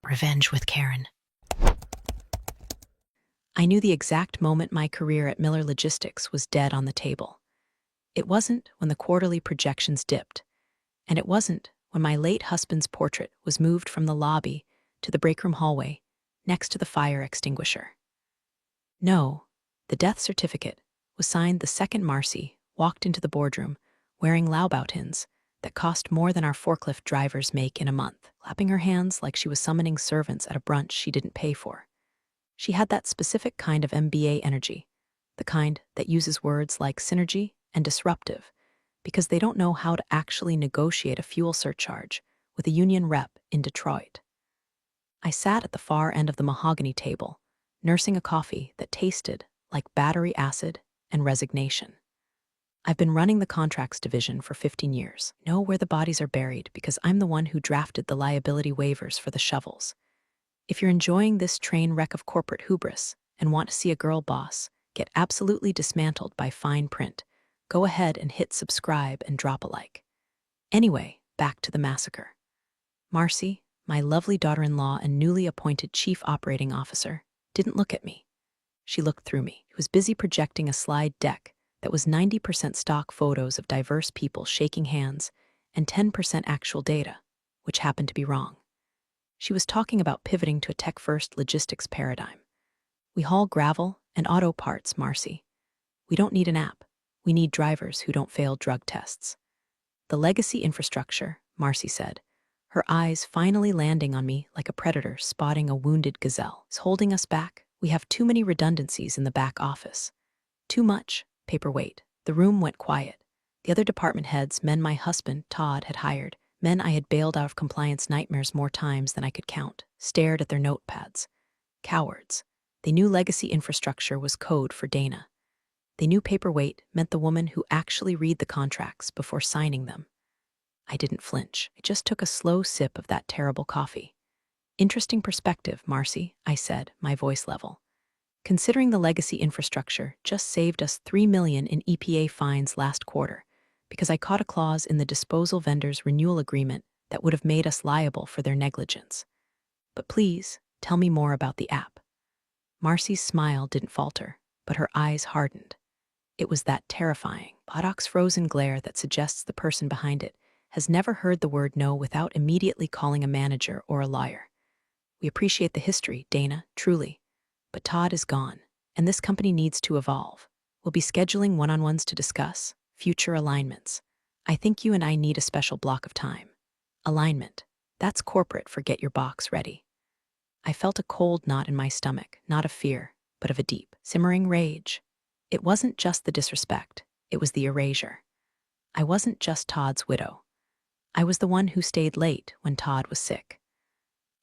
Revenge with Karen. I knew the exact moment my career at Miller Logistics was dead on the table. It wasn't when the quarterly projections dipped, and it wasn't when my late husband's portrait was moved from the lobby to the breakroom hallway next to the fire extinguisher. No, the death certificate was signed the second Marcy walked into the boardroom wearing Laubautins that cost more than our forklift drivers make in a month, clapping her hands like she was summoning servants at a brunch she didn't pay for. She had that specific kind of MBA energy, the kind that uses words like synergy and disruptive, because they don't know how to actually negotiate a fuel surcharge with a union rep in Detroit. I sat at the far end of the mahogany table, nursing a coffee that tasted like battery acid and resignation. I've been running the contracts division for 15 years, know where the bodies are buried because I'm the one who drafted the liability waivers for the shovels. If you're enjoying this train wreck of corporate hubris and want to see a girl boss get absolutely dismantled by fine print, go ahead and hit subscribe and drop a like. Anyway, back to the massacre. Marcy, my lovely daughter-in-law and newly appointed chief operating officer, didn't look at me. She looked through me. She was busy projecting a slide deck that was 90% stock photos of diverse people shaking hands and 10% actual data, which happened to be wrong. She was talking about pivoting to a tech-first logistics paradigm. We haul gravel and auto parts, Marcy. We don't need an app. We need drivers who don't fail drug tests. The legacy infrastructure, Marcy said, her eyes finally landing on me like a predator spotting a wounded gazelle, is holding us back. We have too many redundancies in the back office. Too much paperweight. The room went quiet. The other department heads, men my husband, Todd, had hired, men I had bailed out of compliance nightmares more times than I could count, stared at their notepads. Cowards. They knew legacy infrastructure was code for Dana. They knew paperweight meant the woman who actually read the contracts before signing them. I didn't flinch. I just took a slow sip of that terrible coffee. Interesting perspective, Marcy, I said, my voice level. Considering the legacy infrastructure just saved us $3 million in EPA fines last quarter, because I caught a clause in the disposal vendor's renewal agreement that would have made us liable for their negligence. But please, tell me more about the app. Marcy's smile didn't falter, but her eyes hardened. It was that terrifying, botox-frozen glare that suggests the person behind it has never heard the word no without immediately calling a manager or a lawyer. We appreciate the history, Dana, truly. But Todd is gone, and this company needs to evolve. We'll be scheduling one-on-ones to discuss future alignments. I think you and I need a special block of time. Alignment. That's corporate for get your box ready. I felt a cold knot in my stomach, not of fear, but of a deep, simmering rage. It wasn't just the disrespect, it was the erasure. I wasn't just Todd's widow. I was the one who stayed late when Todd was sick.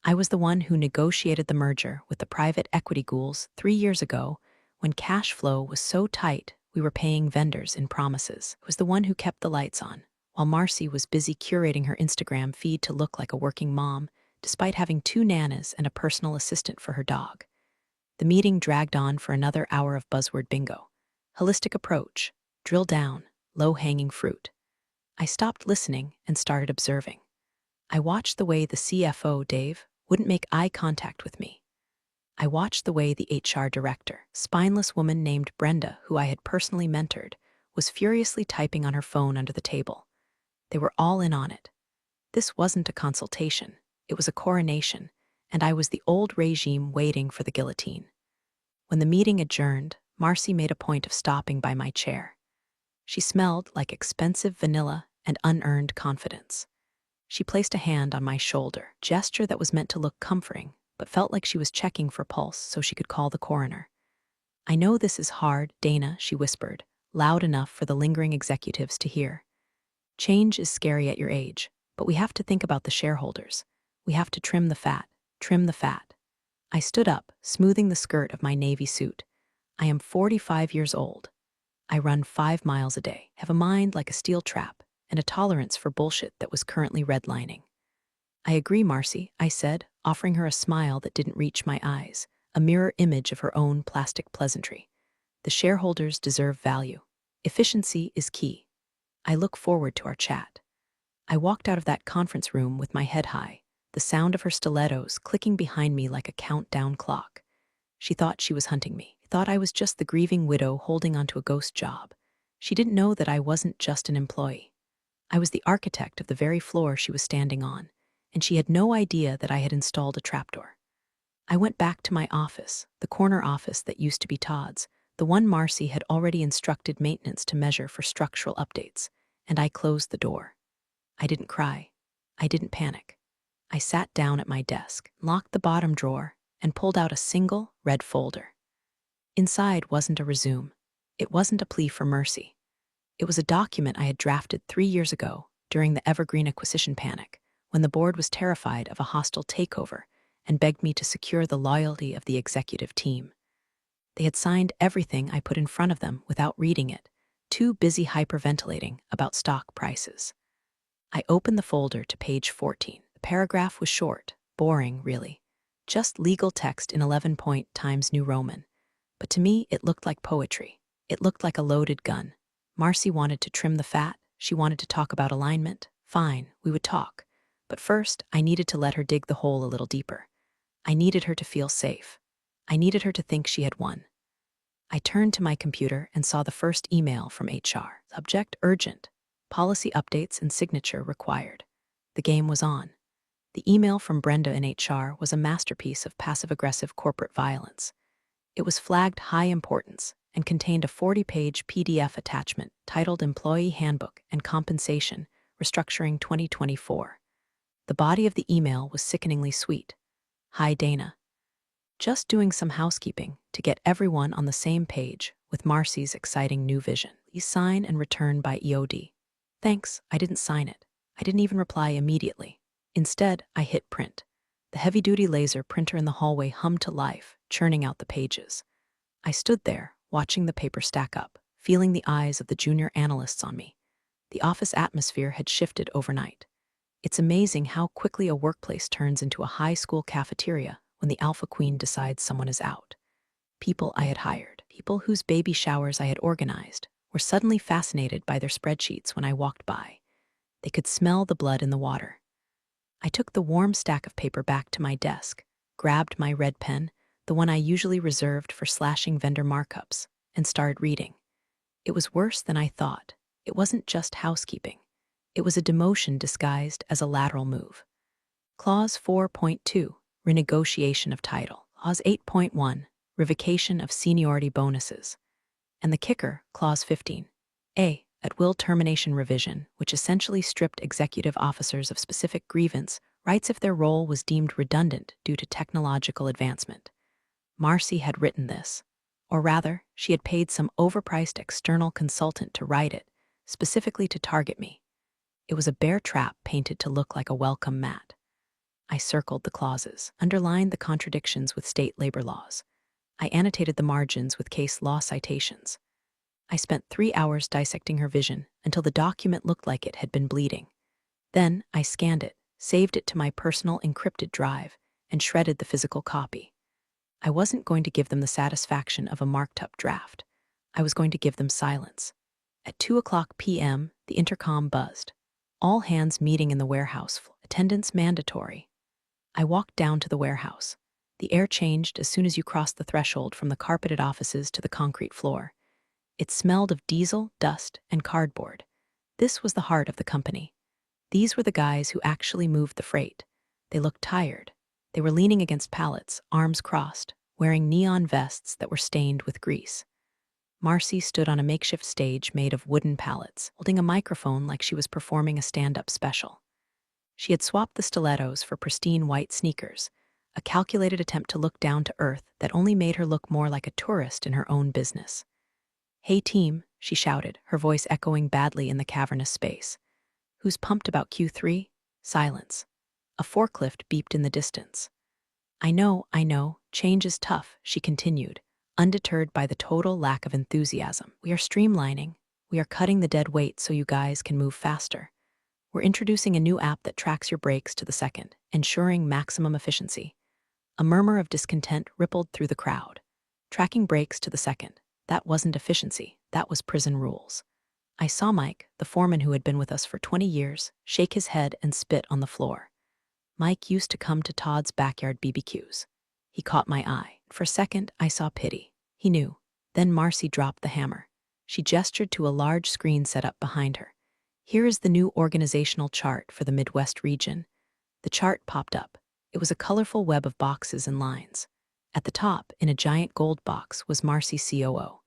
I was the one who negotiated the merger with the private equity ghouls 3 years ago when cash flow was so tight we were paying vendors in promises. I was the one who kept the lights on, while Marcy was busy curating her Instagram feed to look like a working mom, despite having 2 nanas and a personal assistant for her dog. The meeting dragged on for another hour of buzzword bingo. Holistic approach, drill down, low-hanging fruit. I stopped listening and started observing. I watched the way the CFO, Dave, wouldn't make eye contact with me. I watched the way the HR director, spineless woman named Brenda, who I had personally mentored, was furiously typing on her phone under the table. They were all in on it. This wasn't a consultation, it was a coronation, and I was the old regime waiting for the guillotine. When the meeting adjourned, Marcy made a point of stopping by my chair. She smelled like expensive vanilla and unearned confidence. She placed a hand on my shoulder, gesture that was meant to look comforting, but felt like she was checking for pulse so she could call the coroner. I know this is hard, Dana, she whispered, loud enough for the lingering executives to hear. Change is scary at your age, but we have to think about the shareholders. We have to trim the fat, trim the fat. I stood up, smoothing the skirt of my navy suit. I am 45 years old. I run 5 miles a day, have a mind like a steel trap, and a tolerance for bullshit that was currently redlining. I agree, Marcy, I said, offering her a smile that didn't reach my eyes, a mirror image of her own plastic pleasantry. The shareholders deserve value. Efficiency is key. I look forward to our chat. I walked out of that conference room with my head high, the sound of her stilettos clicking behind me like a countdown clock. She thought she was hunting me, thought I was just the grieving widow holding onto a ghost job. She didn't know that I wasn't just an employee. I was the architect of the very floor she was standing on, and she had no idea that I had installed a trapdoor. I went back to my office, the corner office that used to be Todd's, the one Marcy had already instructed maintenance to measure for structural updates, and I closed the door. I didn't cry. I didn't panic. I sat down at my desk, locked the bottom drawer, and pulled out a single red folder. Inside wasn't a resume. It wasn't a plea for mercy. It was a document I had drafted 3 years ago during the Evergreen acquisition panic, when the board was terrified of a hostile takeover and begged me to secure the loyalty of the executive team. They had signed everything I put in front of them without reading it, too busy hyperventilating about stock prices. I opened the folder to page 14. The paragraph was short, boring, really. Just legal text in 11-point Times New Roman. But to me, it looked like poetry. It looked like a loaded gun. Marcy wanted to trim the fat. She wanted to talk about alignment. Fine, we would talk. But first, I needed to let her dig the hole a little deeper. I needed her to feel safe. I needed her to think she had won. I turned to my computer and saw the first email from HR. Subject urgent. Policy updates and signature required. The game was on. The email from Brenda in HR was a masterpiece of passive-aggressive corporate violence. It was flagged high importance and contained a 40-page PDF attachment titled Employee Handbook and Compensation, Restructuring 2024. The body of the email was sickeningly sweet. Hi, Dana. Just doing some housekeeping to get everyone on the same page with Marcy's exciting new vision. Please sign and return by EOD. Thanks, I didn't sign it. I didn't even reply immediately. Instead, I hit print. The heavy-duty laser printer in the hallway hummed to life, churning out the pages. I stood there, watching the paper stack up, feeling the eyes of the junior analysts on me. The office atmosphere had shifted overnight. It's amazing how quickly a workplace turns into a high school cafeteria when the alpha queen decides someone is out. People I had hired, people whose baby showers I had organized, were suddenly fascinated by their spreadsheets when I walked by. They could smell the blood in the water. I took the warm stack of paper back to my desk, grabbed my red pen, the one I usually reserved for slashing vendor markups, and started reading. It was worse than I thought. It wasn't just housekeeping. It was a demotion disguised as a lateral move. Clause 4.2, renegotiation of title. Clause 8.1, revocation of seniority bonuses. And the kicker, Clause 15, A, at-will termination revision, which essentially stripped executive officers of specific grievance rights if their role was deemed redundant due to technological advancement. Marcy had written this, or rather, she had paid some overpriced external consultant to write it, specifically to target me. It was a bear trap painted to look like a welcome mat. I circled the clauses, underlined the contradictions with state labor laws. I annotated the margins with case law citations. I spent 3 hours dissecting her vision until the document looked like it had been bleeding. Then I scanned it, saved it to my personal encrypted drive, and shredded the physical copy. I wasn't going to give them the satisfaction of a marked-up draft. I was going to give them silence. At 2:00 p.m., the intercom buzzed. All hands meeting in the warehouse. Attendance mandatory. I walked down to the warehouse. The air changed as soon as you crossed the threshold from the carpeted offices to the concrete floor. It smelled of diesel, dust, and cardboard. This was the heart of the company. These were the guys who actually moved the freight. They looked tired. They were leaning against pallets, arms crossed, wearing neon vests that were stained with grease. Marcy stood on a makeshift stage made of wooden pallets, holding a microphone like she was performing a stand-up special. She had swapped the stilettos for pristine white sneakers, a calculated attempt to look down to earth that only made her look more like a tourist in her own business. "Hey team," she shouted, her voice echoing badly in the cavernous space. "Who's pumped about Q3? Silence. A forklift beeped in the distance. I know, change is tough," she continued, undeterred by the total lack of enthusiasm. "We are streamlining. We are cutting the dead weight so you guys can move faster. We're introducing a new app that tracks your brakes to the second, ensuring maximum efficiency." A murmur of discontent rippled through the crowd. Tracking brakes to the second. That wasn't efficiency. That was prison rules. I saw Mike, the foreman who had been with us for 20 years, shake his head and spit on the floor. Mike used to come to Todd's backyard BBQs. He caught my eye. For a second, I saw pity. He knew. Then Marcy dropped the hammer. She gestured to a large screen set up behind her. Here is the new organizational chart for the Midwest region. The chart popped up. It was a colorful web of boxes and lines. At the top, in a giant gold box, was Marcy COO.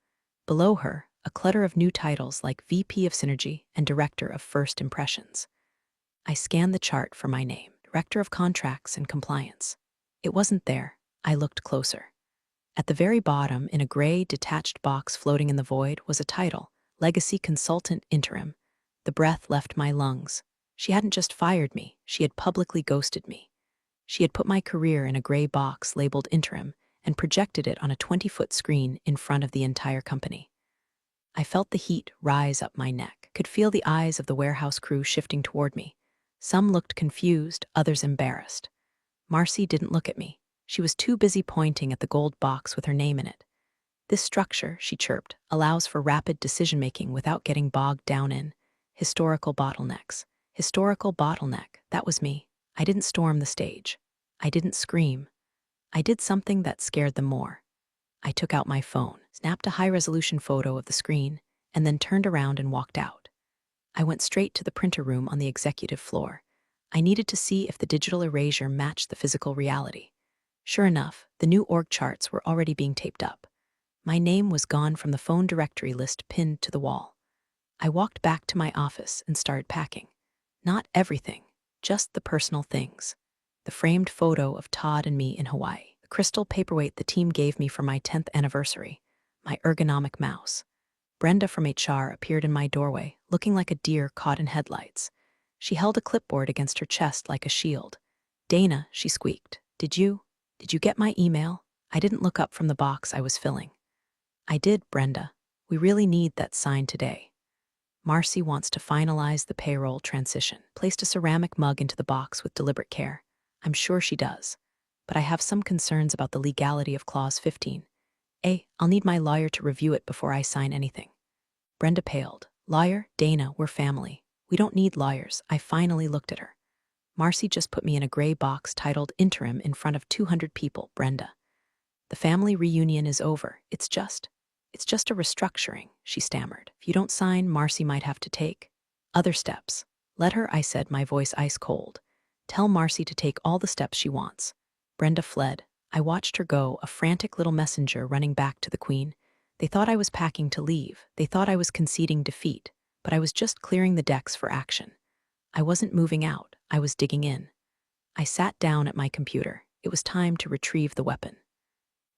Below her, a clutter of new titles like VP of Synergy and Director of First Impressions. I scanned the chart for my name, Director of Contracts and Compliance. It wasn't there. I looked closer. At the very bottom, in a gray, detached box floating in the void, was a title, Legacy Consultant Interim. The breath left my lungs. She hadn't just fired me, she had publicly ghosted me. She had put my career in a gray box labeled Interim and projected it on a 20-foot screen in front of the entire company. I felt the heat rise up my neck, could feel the eyes of the warehouse crew shifting toward me. Some looked confused, others embarrassed. Marcy didn't look at me. She was too busy pointing at the gold box with her name in it. This structure, she chirped, allows for rapid decision-making without getting bogged down in historical bottlenecks. Historical bottleneck, that was me. I didn't storm the stage. I didn't scream. I did something that scared them more. I took out my phone, snapped a high-resolution photo of the screen, and then turned around and walked out. I went straight to the printer room on the executive floor. I needed to see if the digital erasure matched the physical reality. Sure enough, the new org charts were already being taped up. My name was gone from the phone directory list pinned to the wall. I walked back to my office and started packing. Not everything, just the personal things. The framed photo of Todd and me in Hawaii, the crystal paperweight the team gave me for my 10th anniversary, my ergonomic mouse. Brenda from HR appeared in my doorway, looking like a deer caught in headlights. She held a clipboard against her chest like a shield. "Dana," she squeaked, Did you get my email? I didn't look up from the box I was filling." "I did, Brenda. We really need that signed today. Marcy wants to finalize the payroll transition." Placed a ceramic mug into the box with deliberate care. "I'm sure she does. But I have some concerns about the legality of Clause 15. I'll need my lawyer to review it before I sign anything." Brenda paled. "Lawyer? Dana, we're family. We don't need lawyers." I finally looked at her. "Marcy just put me in a gray box titled Interim in front of 200 people, Brenda. The family reunion is over. It's just a restructuring," she stammered. "If you don't sign, Marcy might have to take other steps." "Let her," I said, my voice ice cold. "Tell Marcy to take all the steps she wants." Brenda fled. I watched her go, a frantic little messenger running back to the Queen. They thought I was packing to leave. They thought I was conceding defeat, but I was just clearing the decks for action. I wasn't moving out. I was digging in. I sat down at my computer. It was time to retrieve the weapon.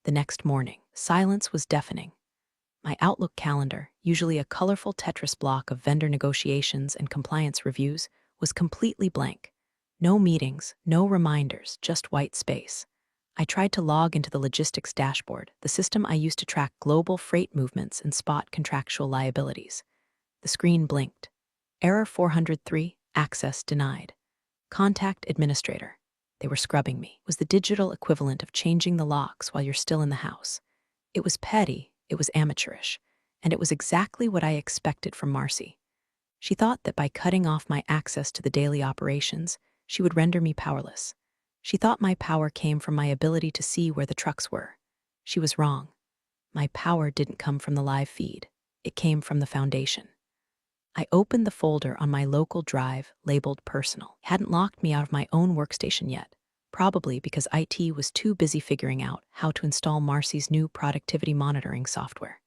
The next morning, silence was deafening. My Outlook calendar, usually a colorful Tetris block of vendor negotiations and compliance reviews, was completely blank. No meetings, no reminders, just white space. I tried to log into the logistics dashboard, the system I used to track global freight movements and spot contractual liabilities. The screen blinked. Error 403, access denied. Contact administrator. They were scrubbing me. It was the digital equivalent of changing the locks while you're still in the house. It was petty, it was amateurish, and it was exactly what I expected from Marcy. She thought that by cutting off my access to the daily operations, she would render me powerless. She thought my power came from my ability to see where the trucks were. She was wrong. My power didn't come from the live feed. It came from the foundation. I opened the folder on my local drive labeled Personal. It hadn't locked me out of my own workstation yet, probably because IT was too busy figuring out how to install Marcy's new productivity monitoring software.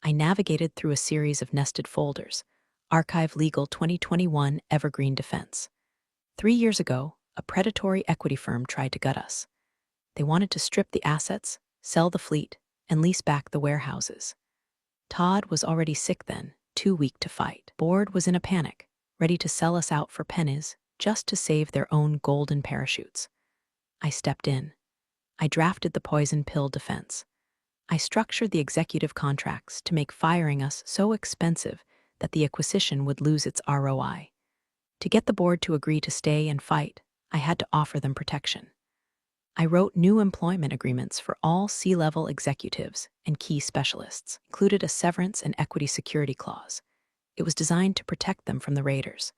I navigated through a series of nested folders. Archive Legal 2021 Evergreen Defense. 3 years ago, a predatory equity firm tried to gut us. They wanted to strip the assets, sell the fleet, and lease back the warehouses. Todd was already sick then, too weak to fight. Board was in a panic, ready to sell us out for pennies just to save their own golden parachutes. I stepped in. I drafted the poison pill defense. I structured the executive contracts to make firing us so expensive that the acquisition would lose its ROI. To get the board to agree to stay and fight, I had to offer them protection. I wrote new employment agreements for all C-level executives and key specialists, included a severance and equity security clause. It was designed to protect them from the raiders.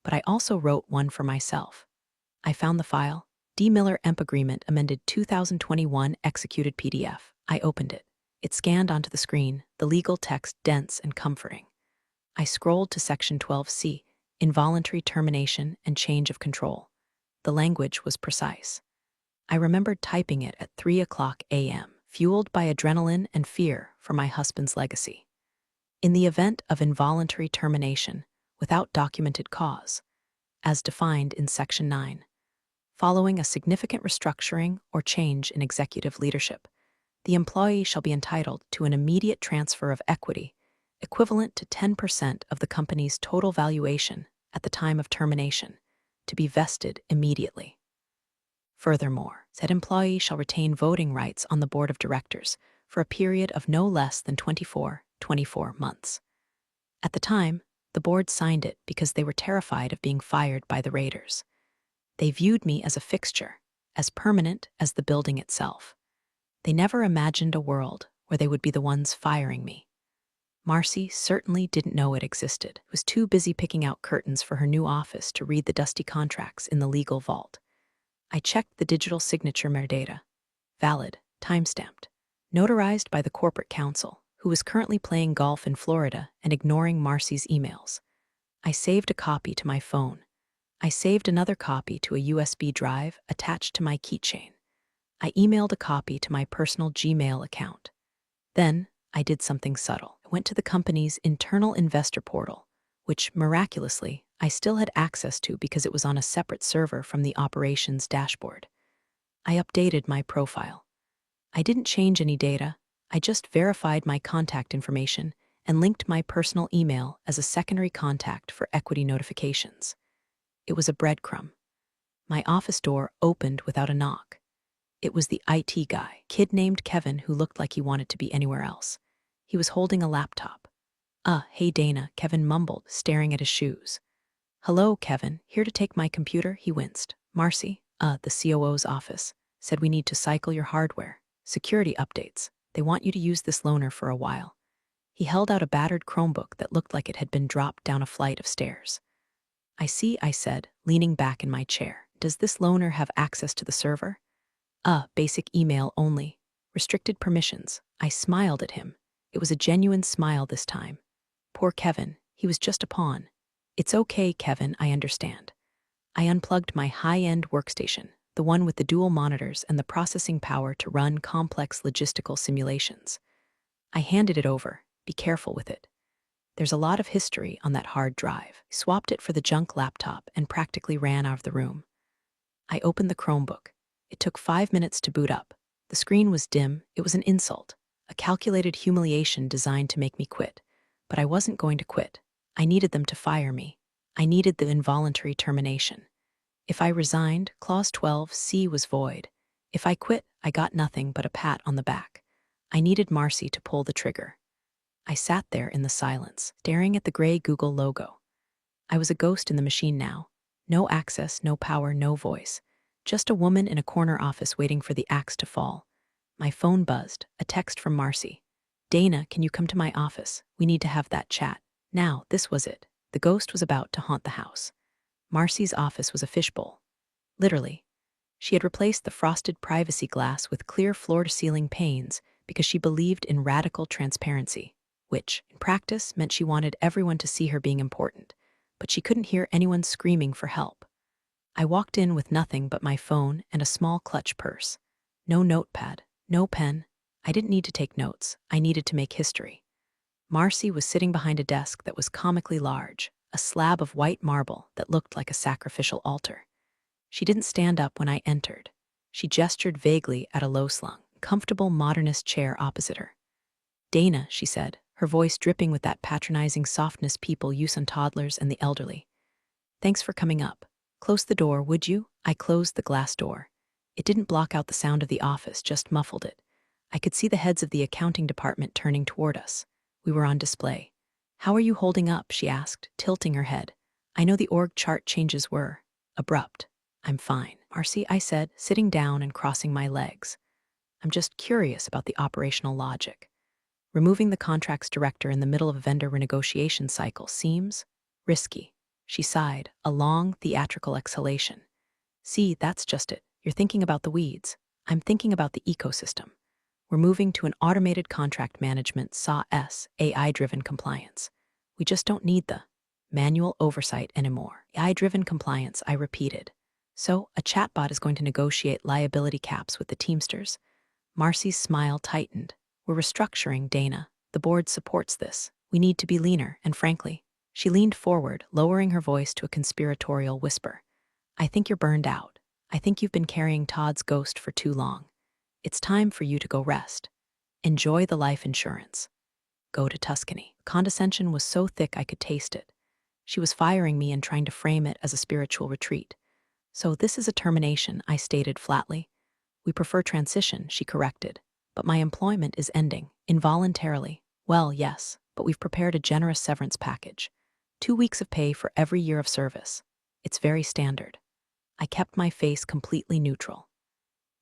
But I also wrote one for myself. I found the file. D. Miller EMP Agreement Amended 2021 Executed PDF. I opened it. It scanned onto the screen, the legal text dense and comforting. I scrolled to Section 12C, Involuntary Termination and Change of Control. The language was precise. I remembered typing it at 3:00 a.m., fueled by adrenaline and fear for my husband's legacy. In the event of involuntary termination without documented cause, as defined in Section 9, following a significant restructuring or change in executive leadership, the employee shall be entitled to an immediate transfer of equity equivalent to 10% of the company's total valuation at the time of termination, to be vested immediately. Furthermore, said employee shall retain voting rights on the board of directors for a period of no less than 24 months. At the time, the board signed it because they were terrified of being fired by the raiders. They viewed me as a fixture, as permanent as the building itself. They never imagined a world where they would be the ones firing me. Marcy certainly didn't know it existed. Was too busy picking out curtains for her new office to read the dusty contracts in the legal vault. I checked the digital signature metadata. Valid, time-stamped. Notarized by the corporate counsel, who was currently playing golf in Florida and ignoring Marcy's emails. I saved a copy to my phone. I saved another copy to a USB drive attached to my keychain. I emailed a copy to my personal Gmail account. Then, I did something subtle. I went to the company's internal investor portal, which, miraculously, I still had access to because it was on a separate server from the operations dashboard. I updated my profile. I didn't change any data. I just verified my contact information and linked my personal email as a secondary contact for equity notifications. It was a breadcrumb. My office door opened without a knock. It was the IT guy, kid named Kevin, who looked like he wanted to be anywhere else. He was holding a laptop. Hey Dana, Kevin mumbled, staring at his shoes. Hello, Kevin, here to take my computer, he winced. Marcy, the COO's office, said we need to cycle your hardware. Security updates. They want you to use this loaner for a while. He held out a battered Chromebook that looked like it had been dropped down a flight of stairs. I see, I said, leaning back in my chair. Does this loaner have access to the server? Basic email only. Restricted permissions. I smiled at him. It was a genuine smile this time. Poor Kevin, he was just a pawn. It's okay, Kevin, I understand. I unplugged my high-end workstation, the one with the dual monitors and the processing power to run complex logistical simulations. I handed it over. Be careful with it. There's a lot of history on that hard drive. I swapped it for the junk laptop and practically ran out of the room. I opened the Chromebook. It took 5 minutes to boot up. The screen was dim. It was an insult, a calculated humiliation designed to make me quit. But I wasn't going to quit. I needed them to fire me. I needed the involuntary termination. If I resigned, Clause 12C was void. If I quit, I got nothing but a pat on the back. I needed Marcy to pull the trigger. I sat there in the silence, staring at the gray Google logo. I was a ghost in the machine now. No access, no power, no voice. Just a woman in a corner office waiting for the axe to fall. My phone buzzed, a text from Marcy. Dana, can you come to my office? We need to have that chat. Now, this was it. The ghost was about to haunt the house. Marcy's office was a fishbowl. Literally. She had replaced the frosted privacy glass with clear floor-to-ceiling panes because she believed in radical transparency, which, in practice, meant she wanted everyone to see her being important, but she couldn't hear anyone screaming for help. I walked in with nothing but my phone and a small clutch purse. No notepad, no pen. I didn't need to take notes. I needed to make history. Marcy was sitting behind a desk that was comically large, a slab of white marble that looked like a sacrificial altar. She didn't stand up when I entered. She gestured vaguely at a low-slung, comfortable modernist chair opposite her. Dana, she said, her voice dripping with that patronizing softness people use on toddlers and the elderly. Thanks for coming up. Close the door, would you? I closed the glass door. It didn't block out the sound of the office, just muffled it. I could see the heads of the accounting department turning toward us. We were on display. How are you holding up? She asked, tilting her head. I know the org chart changes were abrupt. I'm fine, Marcy, I said, sitting down and crossing my legs. I'm just curious about the operational logic. Removing the contracts director in the middle of a vendor renegotiation cycle seems risky. She sighed, a long, theatrical exhalation. See, that's just it. You're thinking about the weeds. I'm thinking about the ecosystem. We're moving to an automated contract management SaaS, AI-driven compliance. We just don't need the manual oversight anymore. AI-driven compliance, I repeated. So, a chatbot is going to negotiate liability caps with the Teamsters. Marcy's smile tightened. We're restructuring, Dana. The board supports this. We need to be leaner, and frankly, she leaned forward, lowering her voice to a conspiratorial whisper. I think you're burned out. I think you've been carrying Todd's ghost for too long. It's time for you to go rest. Enjoy the life insurance. Go to Tuscany. Condescension was so thick I could taste it. She was firing me and trying to frame it as a spiritual retreat. So this is a termination, I stated flatly. We prefer transition, she corrected. But my employment is ending, involuntarily. Well, yes, but we've prepared a generous severance package. 2 weeks of pay for every year of service. It's very standard. I kept my face completely neutral.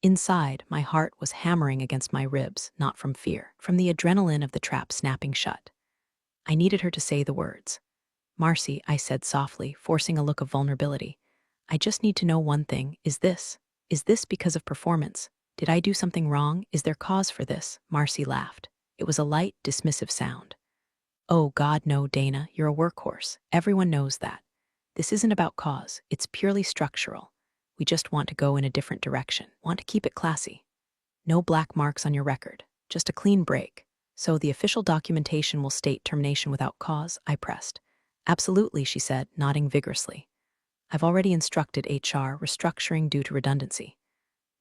Inside, my heart was hammering against my ribs, not from fear, from the adrenaline of the trap snapping shut. I needed her to say the words. Marcy, I said softly, forcing a look of vulnerability. I just need to know one thing. Is this because of performance? Did I do something wrong? Is there cause for this? Marcy laughed. It was a light, dismissive sound. Oh, God, no, Dana, you're a workhorse. Everyone knows that. This isn't about cause. It's purely structural. We just want to go in a different direction. Want to keep it classy. No black marks on your record. Just a clean break. So the official documentation will state termination without cause, I pressed. Absolutely, she said, nodding vigorously. I've already instructed HR restructuring due to redundancy.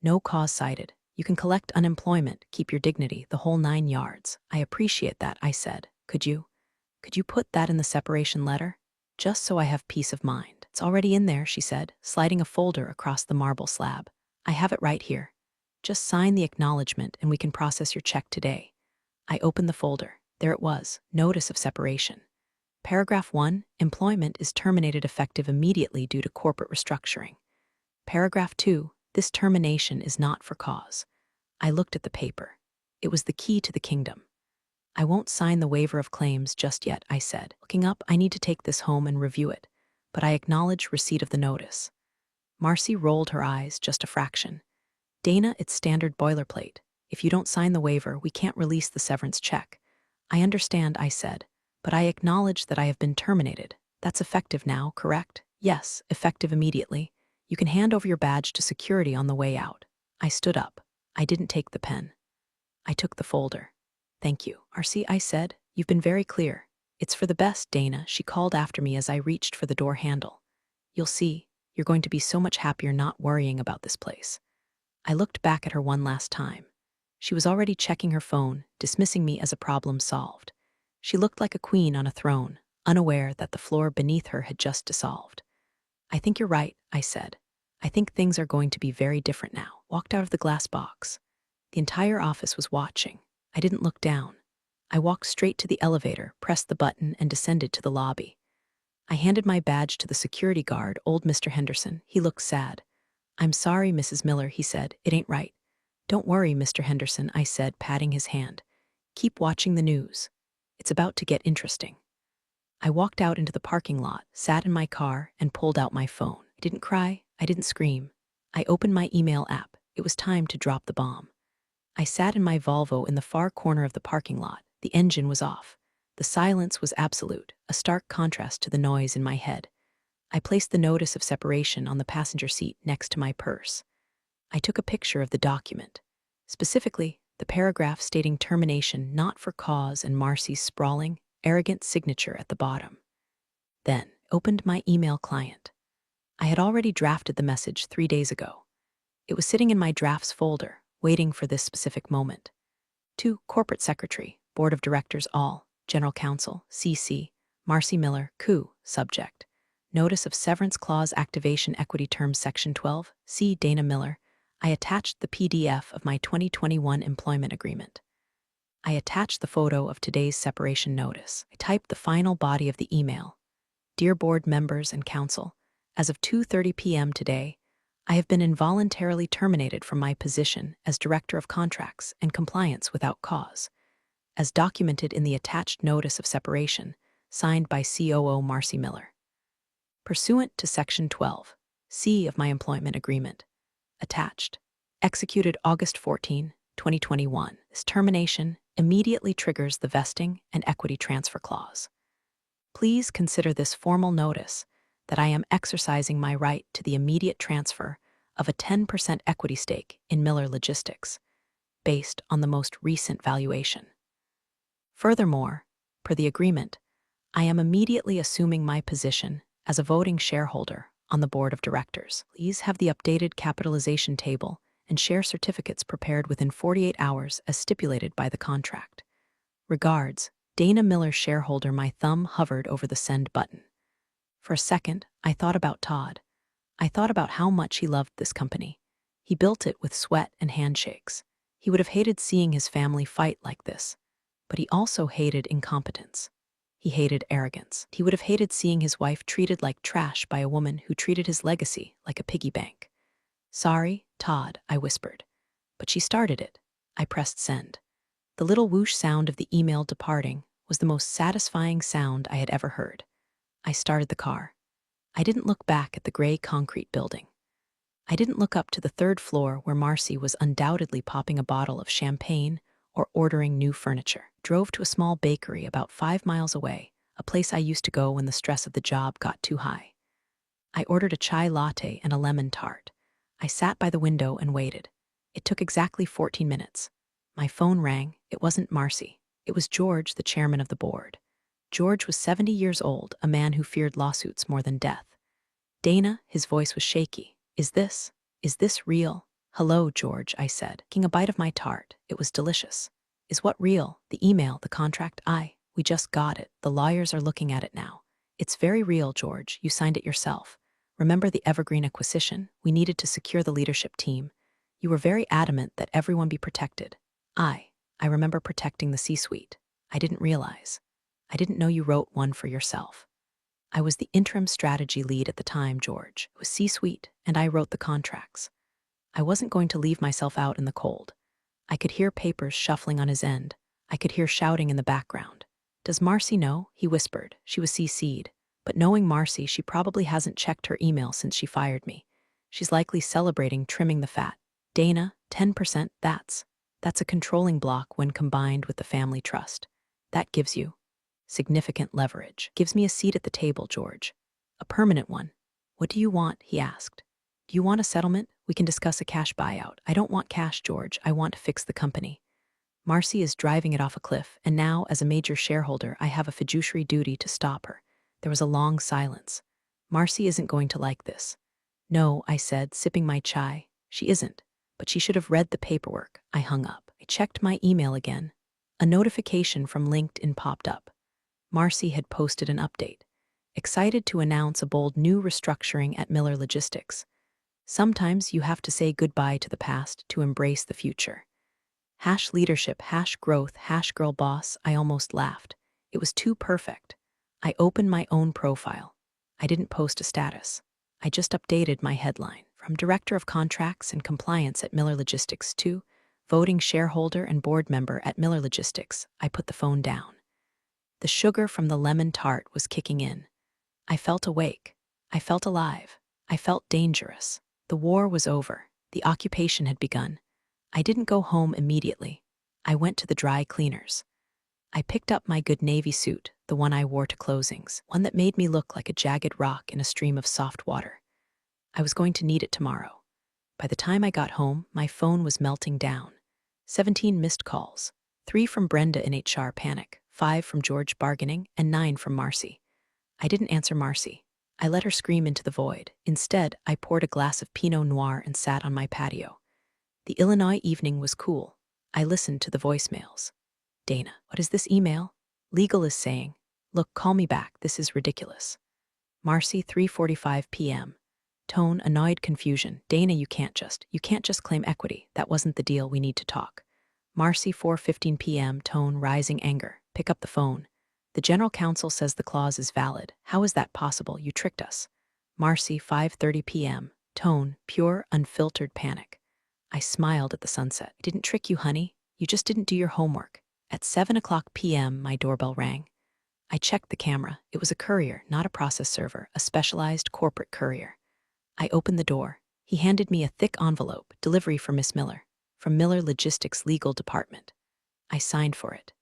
No cause cited. You can collect unemployment, keep your dignity, the whole 9 yards. I appreciate that, I said. Could you put that in the separation letter? Just so I have peace of mind. It's already in there, she said, sliding a folder across the marble slab. I have it right here. Just sign the acknowledgement and we can process your check today. I opened the folder. There it was, notice of separation. Paragraph 1, employment is terminated effective immediately due to corporate restructuring. Paragraph 2, this termination is not for cause. I looked at the paper. It was the key to the kingdom. I won't sign the waiver of claims just yet, I said. Looking up, I need to take this home and review it, but I acknowledge receipt of the notice. Marcy rolled her eyes just a fraction. Dana, it's standard boilerplate. If you don't sign the waiver, we can't release the severance check. I understand, I said, but I acknowledge that I have been terminated. That's effective now, correct? Yes, effective immediately. You can hand over your badge to security on the way out. I stood up. I didn't take the pen. I took the folder. Thank you, RC, I said. You've been very clear. It's for the best, Dana, she called after me as I reached for the door handle. You'll see, you're going to be so much happier not worrying about this place. I looked back at her one last time. She was already checking her phone, dismissing me as a problem solved. She looked like a queen on a throne, unaware that the floor beneath her had just dissolved. I think you're right, I said. I think things are going to be very different now. Walked out of the glass box. The entire office was watching. I didn't look down. I walked straight to the elevator, pressed the button, and descended to the lobby. I handed my badge to the security guard, old Mr. Henderson. He looked sad. I'm sorry, Mrs. Miller, he said. It ain't right. Don't worry, Mr. Henderson, I said, patting his hand. Keep watching the news. It's about to get interesting. I walked out into the parking lot, sat in my car, and pulled out my phone. I didn't cry. I didn't scream. I opened my email app. It was time to drop the bomb. I sat in my Volvo in the far corner of the parking lot. The engine was off. The silence was absolute, a stark contrast to the noise in my head. I placed the notice of separation on the passenger seat next to my purse. I took a picture of the document, specifically the paragraph stating termination not for cause and Marcy's sprawling, arrogant signature at the bottom. Then opened my email client. I had already drafted the message 3 days ago. It was sitting in my drafts folder, waiting for this specific moment. To Corporate Secretary, Board of Directors all, General Counsel, CC, Marcy Miller, COO, Subject. Notice of Severance Clause Activation Equity Terms Section 12, C. Dana Miller. I attached the PDF of my 2021 employment agreement. I attached the photo of today's separation notice. I typed the final body of the email. Dear Board members and Council, as of 2:30 p.m. today, I have been involuntarily terminated from my position as Director of Contracts and Compliance without cause, as documented in the attached notice of separation, signed by COO Marcy Miller. Pursuant to Section 12, C of my employment agreement. Attached. Executed August 14, 2021. This termination immediately triggers the vesting and equity transfer clause. Please consider this formal notice that I am exercising my right to the immediate transfer of a 10% equity stake in Miller Logistics, based on the most recent valuation. Furthermore, per the agreement, I am immediately assuming my position as a voting shareholder on the board of directors. Please have the updated capitalization table and share certificates prepared within 48 hours as stipulated by the contract. Regards, Dana Miller shareholder. My thumb hovered over the send button. For a second, I thought about Todd. I thought about how much he loved this company. He built it with sweat and handshakes. He would have hated seeing his family fight like this, but he also hated incompetence. He hated arrogance. He would have hated seeing his wife treated like trash by a woman who treated his legacy like a piggy bank. Sorry, Todd, I whispered. But she started it. I pressed send. The little whoosh sound of the email departing was the most satisfying sound I had ever heard. I started the car. I didn't look back at the gray concrete building. I didn't look up to the third floor where Marcy was undoubtedly popping a bottle of champagne or ordering new furniture. Drove to a small bakery about 5 miles away, a place I used to go when the stress of the job got too high. I ordered a chai latte and a lemon tart. I sat by the window and waited. It took exactly 14 minutes. My phone rang. It wasn't Marcy. It was George, the chairman of the board. George was 70 years old, a man who feared lawsuits more than death. Dana, his voice was shaky. Is this real? Hello, George, I said, taking a bite of my tart. It was delicious. Is what real? The email, the contract? We just got it. The lawyers are looking at it now. It's very real, George. You signed it yourself. Remember the Evergreen acquisition? We needed to secure the leadership team. You were very adamant that everyone be protected. I remember protecting the C-suite. I didn't realize. I didn't know you wrote one for yourself. I was the interim strategy lead at the time, George. It was C-suite, and I wrote the contracts. I wasn't going to leave myself out in the cold. I could hear papers shuffling on his end. I could hear shouting in the background. Does Marcy know? He whispered. She was CC'd. But knowing Marcy, she probably hasn't checked her email since she fired me. She's likely celebrating trimming the fat. Dana, 10%, that's a controlling block when combined with the family trust. That gives you significant leverage. Gives me a seat at the table, George. A permanent one. What do you want? He asked. Do you want a settlement? We can discuss a cash buyout. I don't want cash, George. I want to fix the company. Marcy is driving it off a cliff, and now, as a major shareholder, I have a fiduciary duty to stop her. There was a long silence. Marcy isn't going to like this. No, I said, sipping my chai. She isn't. But she should have read the paperwork. I hung up. I checked my email again. A notification from LinkedIn popped up. Marcy had posted an update. Excited to announce a bold new restructuring at Miller Logistics. Sometimes you have to say goodbye to the past to embrace the future. #leadership, #growth, #girl boss. I almost laughed. It was too perfect. I opened my own profile. I didn't post a status. I just updated my headline. From Director of Contracts and Compliance at Miller Logistics to voting shareholder and board member at Miller Logistics, I put the phone down. The sugar from the lemon tart was kicking in. I felt awake. I felt alive. I felt dangerous. The war was over. The occupation had begun. I didn't go home immediately. I went to the dry cleaners. I picked up my good navy suit, the one I wore to closings, one that made me look like a jagged rock in a stream of soft water. I was going to need it tomorrow. By the time I got home, my phone was melting down. 17 missed calls, 3 from Brenda in HR panic, 5 from George bargaining, and 9 from Marcy. I didn't answer Marcy. I let her scream into the void. Instead, I poured a glass of Pinot Noir and sat on my patio. The Illinois evening was cool. I listened to the voicemails. Dana, what is this email? Legal is saying, look, call me back. This is ridiculous. Marcy, 3:45 p.m. Tone, annoyed confusion. Dana, you can't just claim equity. That wasn't the deal. We need to talk. Marcy, 4:15 p.m. Tone, rising anger. Pick up the phone. The general counsel says the clause is valid. How is that possible? You tricked us. Marcy, 5:30 p.m. Tone, pure, unfiltered panic. I smiled at the sunset. I didn't trick you, honey. You just didn't do your homework. At 7:00 p.m., my doorbell rang. I checked the camera. It was a courier, not a process server, a specialized corporate courier. I opened the door. He handed me a thick envelope, delivery for Miss Miller, from Miller Logistics Legal Department. I signed for it.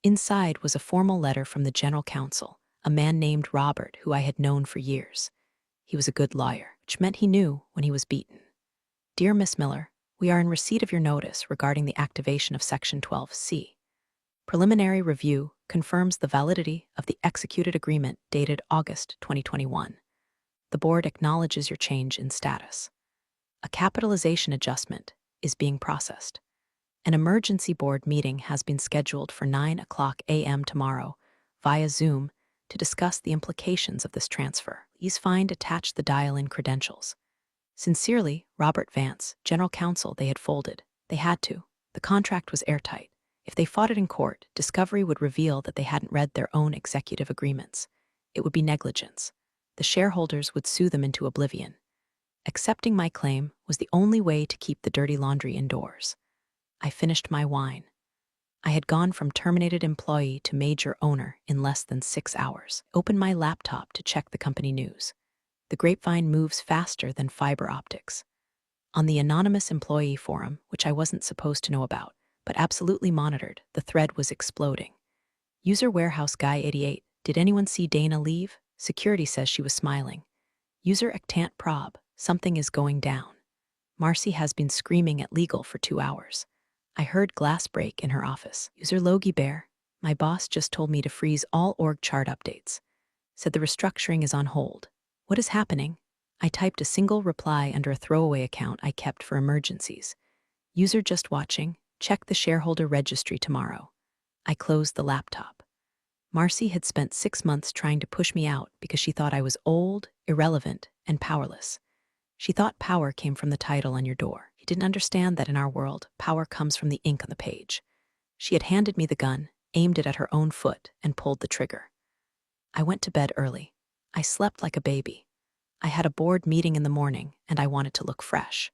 Inside was a formal letter from the general counsel, a man named Robert who I had known for years. He was a good lawyer, which meant he knew when he was beaten. Dear Miss Miller, we are in receipt of your notice regarding the activation of Section 12C. Preliminary review confirms the validity of the executed agreement dated August 2021. The board acknowledges your change in status. A capitalization adjustment is being processed. An emergency board meeting has been scheduled for 9 a.m. tomorrow via Zoom to discuss the implications of this transfer. Please find attached the dial-in credentials. Sincerely, Robert Vance, General Counsel. They had folded. They had to. The contract was airtight. If they fought it in court, discovery would reveal that they hadn't read their own executive agreements. It would be negligence. The shareholders would sue them into oblivion. Accepting my claim was the only way to keep the dirty laundry indoors. I finished my wine. I had gone from terminated employee to major owner in less than 6 hours. Opened my laptop to check the company news. The grapevine moves faster than fiber optics. On the anonymous employee forum, which I wasn't supposed to know about, but absolutely monitored, the thread was exploding. User Warehouse Guy 88, did anyone see Dana leave? Security says she was smiling. User Actant Prob, something is going down. Marcy has been screaming at legal for 2 hours. I heard glass break in her office. User Logie Bear, my boss just told me to freeze all org chart updates. Said the restructuring is on hold. What is happening? I typed a single reply under a throwaway account I kept for emergencies. User just watching, check the shareholder registry tomorrow. I closed the laptop. Marcy had spent 6 months trying to push me out because she thought I was old, irrelevant, and powerless. She thought power came from the title on your door. She didn't understand that in our world, power comes from the ink on the page. She had handed me the gun, aimed it at her own foot, and pulled the trigger. I went to bed early. I slept like a baby. I had a board meeting in the morning, and I wanted to look fresh.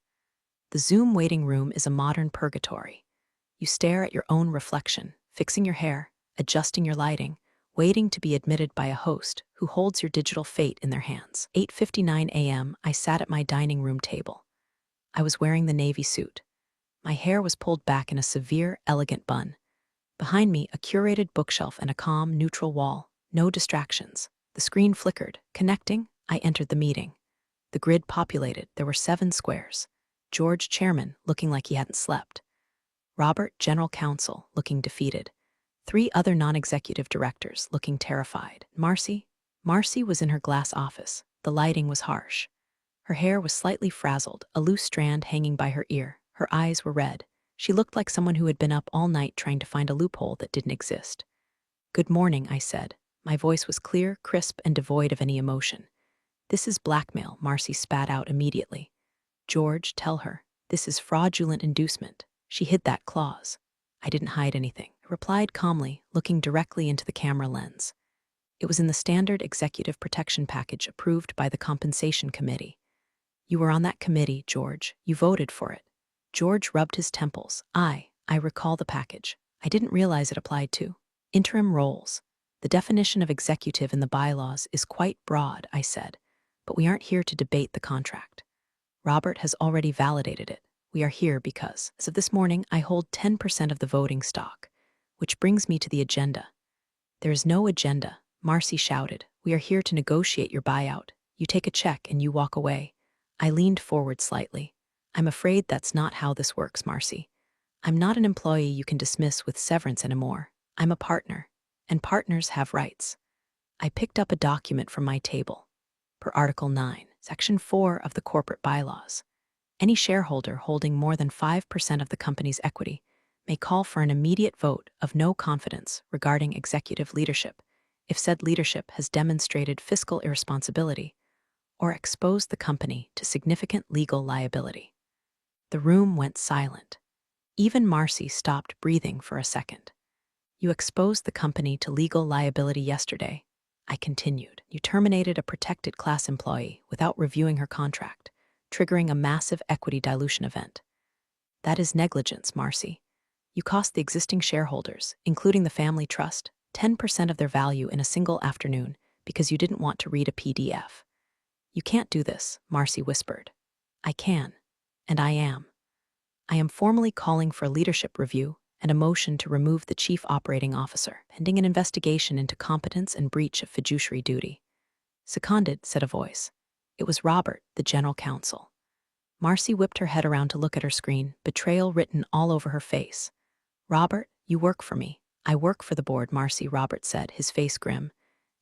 The Zoom waiting room is a modern purgatory. You stare at your own reflection, fixing your hair, adjusting your lighting, waiting to be admitted by a host who holds your digital fate in their hands. 8:59 a.m., I sat at my dining room table. I was wearing the navy suit. My hair was pulled back in a severe, elegant bun. Behind me, a curated bookshelf and a calm, neutral wall. No distractions. The screen flickered. Connecting, I entered the meeting. The grid populated. There were 7 squares. George, chairman, looking like he hadn't slept. Robert, general counsel, looking defeated. 3 other non-executive directors, looking terrified. Marcy was in her glass office. The lighting was harsh. Her hair was slightly frazzled, a loose strand hanging by her ear. Her eyes were red. She looked like someone who had been up all night trying to find a loophole that didn't exist. Good morning, I said. My voice was clear, crisp, and devoid of any emotion. This is blackmail, Marcy spat out immediately. George, tell her. This is fraudulent inducement. She hid that clause. I didn't hide anything. I replied calmly, looking directly into the camera lens. It was in the standard executive protection package approved by the compensation committee. You were on that committee, George. You voted for it. George rubbed his temples. I recall the package. I didn't realize it applied to interim roles. The definition of executive in the bylaws is quite broad, I said, but we aren't here to debate the contract. Robert has already validated it. We are here because, as of this morning, I hold 10% of the voting stock, which brings me to the agenda. There is no agenda, Marcy shouted. We are here to negotiate your buyout. You take a check and you walk away. I leaned forward slightly. I'm afraid that's not how this works, Marcy. I'm not an employee you can dismiss with severance anymore. I'm a partner, and partners have rights. I picked up a document from my table. Per Article 9, Section 4 of the corporate bylaws, any shareholder holding more than 5% of the company's equity may call for an immediate vote of no confidence regarding executive leadership if said leadership has demonstrated fiscal irresponsibility or exposed the company to significant legal liability. The room went silent. Even Marcy stopped breathing for a second. You exposed the company to legal liability yesterday, I continued. You terminated a protected class employee without reviewing her contract, triggering a massive equity dilution event. That is negligence, Marcy. You cost the existing shareholders, including the family trust, 10% of their value in a single afternoon because you didn't want to read a PDF. You can't do this, Marcy whispered. I can. And I am. I am formally calling for a leadership review and a motion to remove the chief operating officer, pending an investigation into competence and breach of fiduciary duty. Seconded, said a voice. It was Robert, the general counsel. Marcy whipped her head around to look at her screen, betrayal written all over her face. Robert, you work for me. I work for the board, Marcy, Robert said, his face grim.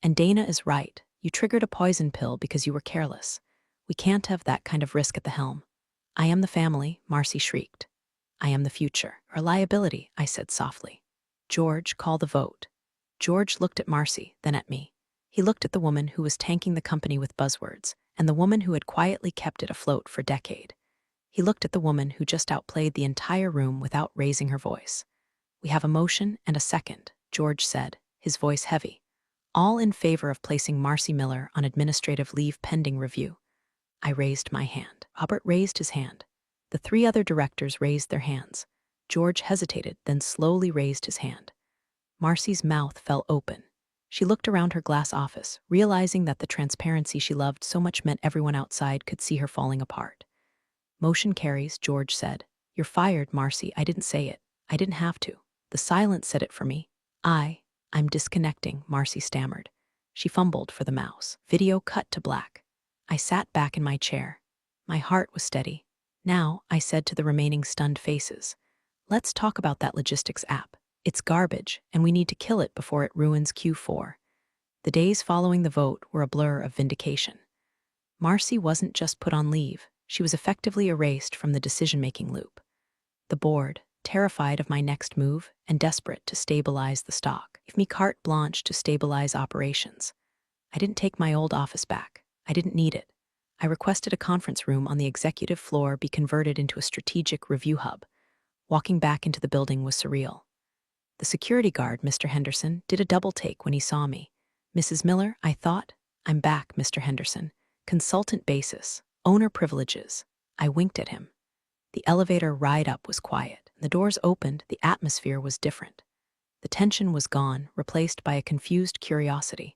And Dana is right. You triggered a poison pill because you were careless. We can't have that kind of risk at the helm. I am the family, Marcy shrieked. I am the future. Or liability, I said softly. George, call the vote. George looked at Marcy, then at me. He looked at the woman who was tanking the company with buzzwords, and the woman who had quietly kept it afloat for a decade. He looked at the woman who just outplayed the entire room without raising her voice. We have a motion and a second, George said, his voice heavy. All in favor of placing Marcy Miller on administrative leave pending review. I raised my hand. Robert raised his hand. The three other directors raised their hands. George hesitated, then slowly raised his hand. Marcy's mouth fell open. She looked around her glass office, realizing that the transparency she loved so much meant everyone outside could see her falling apart. Motion carries, George said. You're fired, Marcy. I didn't say it. I didn't have to. The silence said it for me. I'm disconnecting, Marcy stammered. She fumbled for the mouse. Video cut to black. I sat back in my chair. My heart was steady. Now, I said to the remaining stunned faces, let's talk about that logistics app. It's garbage, and we need to kill it before it ruins Q4. The days following the vote were a blur of vindication. Marcy wasn't just put on leave. She was effectively erased from the decision-making loop. The board, terrified of my next move and desperate to stabilize the stock, gave me carte blanche to stabilize operations. I didn't take my old office back. I didn't need it. I requested a conference room on the executive floor be converted into a strategic review hub. Walking back into the building was surreal. The security guard, Mr. Henderson, did a double take when he saw me. Mrs. Miller, I thought. I'm back, Mr. Henderson. Consultant basis. Owner privileges. I winked at him. The elevator ride up was quiet. The doors opened. The atmosphere was different. The tension was gone, replaced by a confused curiosity.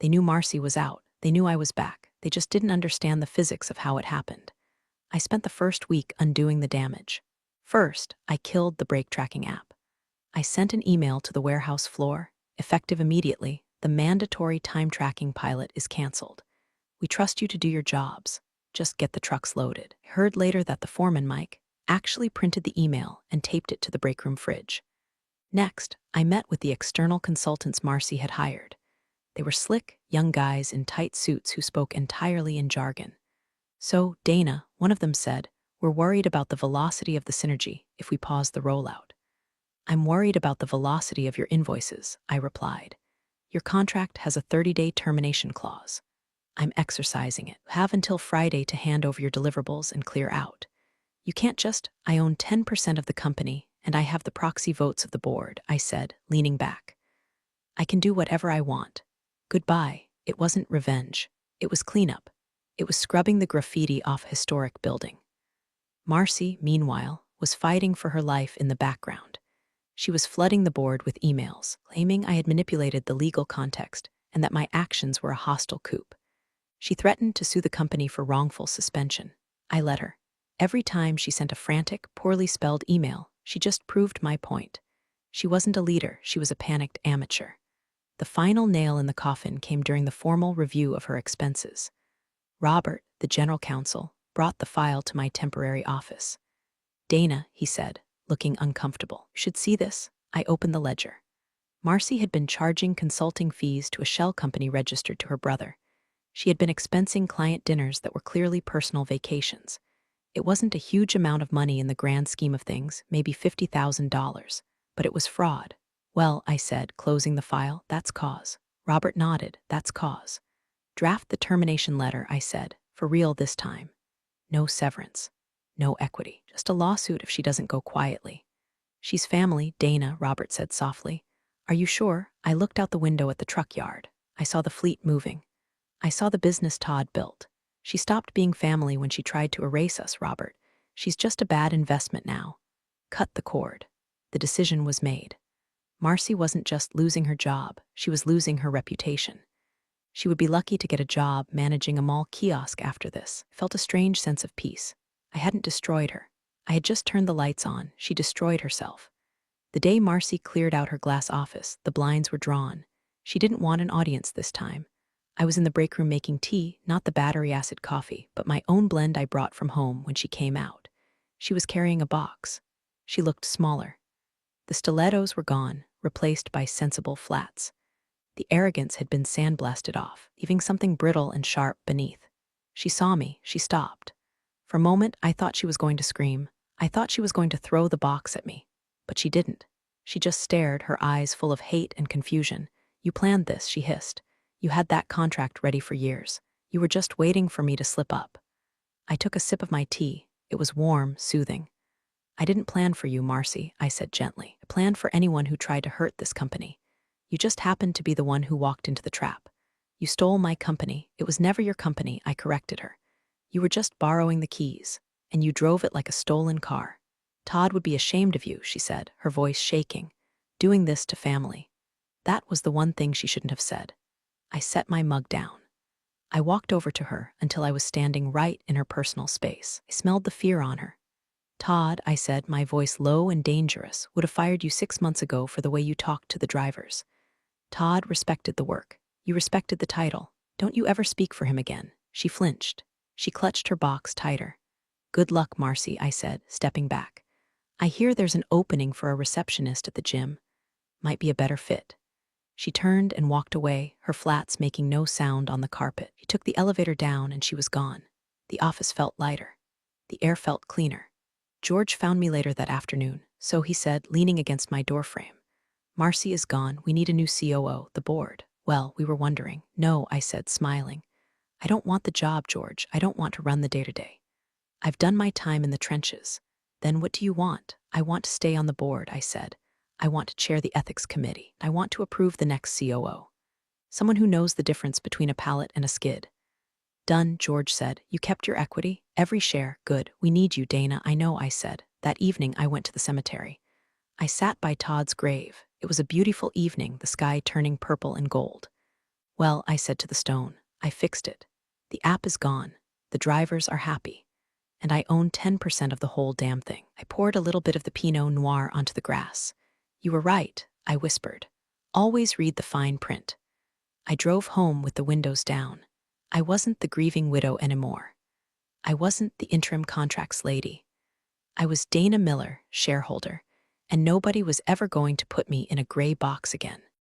They knew Marcy was out. They knew I was back. They just didn't understand the physics of how it happened. I spent the first week undoing the damage. First, I killed the brake tracking app. I sent an email to the warehouse floor. Effective immediately, the mandatory time tracking pilot is canceled. We trust you to do your jobs. Just get the trucks loaded. I heard later that the foreman, Mike, actually printed the email and taped it to the break room fridge. Next, I met with the external consultants Marcy had hired. They were slick, young guys in tight suits who spoke entirely in jargon. So, Dana, one of them said, we're worried about the velocity of the synergy if we pause the rollout. I'm worried about the velocity of your invoices, I replied. Your contract has a 30-day termination clause. I'm exercising it. Have until Friday to hand over your deliverables and clear out. You can't just, I own 10% of the company and I have the proxy votes of the board, I said, leaning back. I can do whatever I want. Goodbye. It wasn't revenge. It was cleanup. It was scrubbing the graffiti off a historic building. Marcy, meanwhile, was fighting for her life in the background. She was flooding the board with emails, claiming I had manipulated the legal context and that my actions were a hostile coup. She threatened to sue the company for wrongful suspension. I let her. Every time she sent a frantic, poorly spelled email, she just proved my point. She wasn't a leader, she was a panicked amateur. The final nail in the coffin came during the formal review of her expenses. Robert, the general counsel, brought the file to my temporary office. Dana, he said, looking uncomfortable. You should see this. I opened the ledger. Marcy had been charging consulting fees to a shell company registered to her brother. She had been expensing client dinners that were clearly personal vacations. It wasn't a huge amount of money in the grand scheme of things, maybe $50,000, but it was fraud. Well, I said, closing the file, that's cause. Robert nodded, that's cause. Draft the termination letter, I said, for real this time. No severance. No equity. Just a lawsuit if she doesn't go quietly. She's family, Dana, Robert said softly. Are you sure? I looked out the window at the truck yard. I saw the fleet moving. I saw the business Todd built. She stopped being family when she tried to erase us, Robert. She's just a bad investment now. Cut the cord. The decision was made. Marcy wasn't just losing her job, she was losing her reputation. She would be lucky to get a job managing a mall kiosk after this. I felt a strange sense of peace. I hadn't destroyed her. I had just turned the lights on. She destroyed herself. The day Marcy cleared out her glass office, the blinds were drawn. She didn't want an audience this time. I was in the break room making tea, not the battery acid coffee, but my own blend I brought from home when she came out. She was carrying a box. She looked smaller. The stilettos were gone, replaced by sensible flats. The arrogance had been sandblasted off, leaving something brittle and sharp beneath. She saw me. She stopped. For a moment, I thought she was going to scream. I thought she was going to throw the box at me. But she didn't. She just stared, her eyes full of hate and confusion. "You planned this," she hissed. "You had that contract ready for years. You were just waiting for me to slip up." I took a sip of my tea. It was warm, soothing. "I didn't plan for you, Marcy," I said gently. "I planned for anyone who tried to hurt this company. You just happened to be the one who walked into the trap. You stole my company. It was never your company," I corrected her. "You were just borrowing the keys, and you drove it like a stolen car. Todd would be ashamed of you," she said, her voice shaking. "Doing this to family." That was the one thing she shouldn't have said. I set my mug down. I walked over to her until I was standing right in her personal space. I smelled the fear on her. "Todd," I said, my voice low and dangerous, "would have fired you 6 months ago for the way you talked to the drivers. Todd respected the work. You respected the title. Don't you ever speak for him again." She flinched. She clutched her box tighter. "Good luck, Marcy," I said, stepping back. "I hear there's an opening for a receptionist at the gym. Might be a better fit." She turned and walked away, her flats making no sound on the carpet. She took the elevator down and she was gone. The office felt lighter. The air felt cleaner. George found me later that afternoon, so he said, leaning against my doorframe. "Marcy is gone. We need a new COO, the board." "Well, we were wondering." "No," I said, smiling. "I don't want the job, George. I don't want to run the day-to-day. I've done my time in the trenches." "Then what do you want?" "I want to stay on the board," I said. "I want to chair the ethics committee. I want to approve the next COO. Someone who knows the difference between a pallet and a skid." "Done," George said. "You kept your equity? Every share? Good. We need you, Dana." "I know," I said. That evening, I went to the cemetery. I sat by Todd's grave. It was a beautiful evening, the sky turning purple and gold. "Well," I said to the stone, "I fixed it. The app is gone. The drivers are happy. And I own 10% of the whole damn thing." I poured a little bit of the Pinot Noir onto the grass. "You were right," I whispered. "Always read the fine print." I drove home with the windows down. I wasn't the grieving widow anymore. I wasn't the interim contracts lady. I was Dana Miller, shareholder, and nobody was ever going to put me in a gray box again.